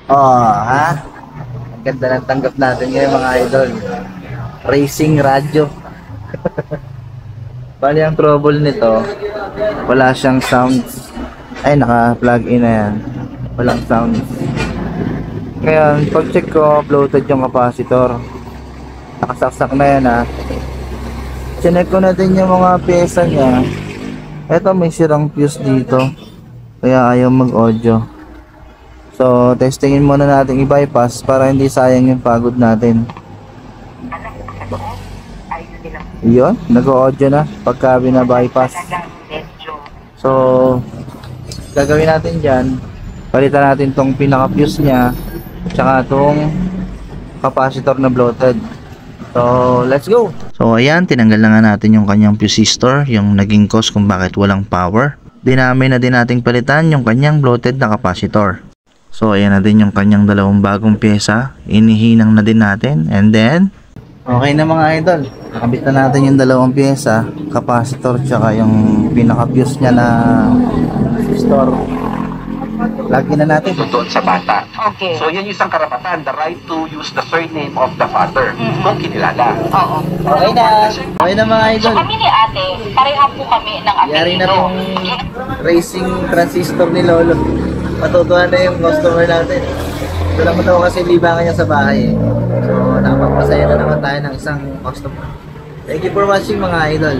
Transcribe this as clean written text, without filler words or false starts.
Oh, ha? Ang ganda ng tanggap natin ngayon mga idol. Racing radyo. Bali ang trouble nito, wala siyang sounds. Ay, naka-plug in na yan. Walang sounds. Ngayon, pag check ko, bloated yung capacitor. Nakasaksak na yan ha. Chinek ko na din yung mga pyesa niya. Eto, may sirang fuse dito. Kaya ayaw mag-audio. So, testingin muna natin i-bypass para hindi sayang yung pagod natin. Yun, nag-audio na pagka bina-bypass. So, gagawin natin dyan, palitan natin tong pinaka-fuse nya tsaka tong capacitor na bloated. So, let's go! So, ayan, tinanggal na nga natin yung kanyang fusistor, yung naging cause kung bakit walang power. Dinamay na din nating palitan yung kanyang bloated na capacitor. So, ayan na din yung kanyang dalawang bagong pyesa. Inihinang na din natin. And then, okay na mga idol. Nakabit na natin yung dalawang pyesa, capacitor tsaka yung pinaka-fuse niya na store. Lagyan na natin. Doon sa bata. Okay. So, yan yung isang karapatan, the right to use the surname of the father. Kung kinilala. Oo. Okay na. Okay na mga idol. So kami ni ate, pareha po kami ng Yari na apelido. pong racing transistor ni Lolo. Matutuwa na yung customer natin. Ito lang mo kasi libangan niya sa bahay. So, nakapagpasaya na naman tayo ng isang customer. Thank you for watching mga idol.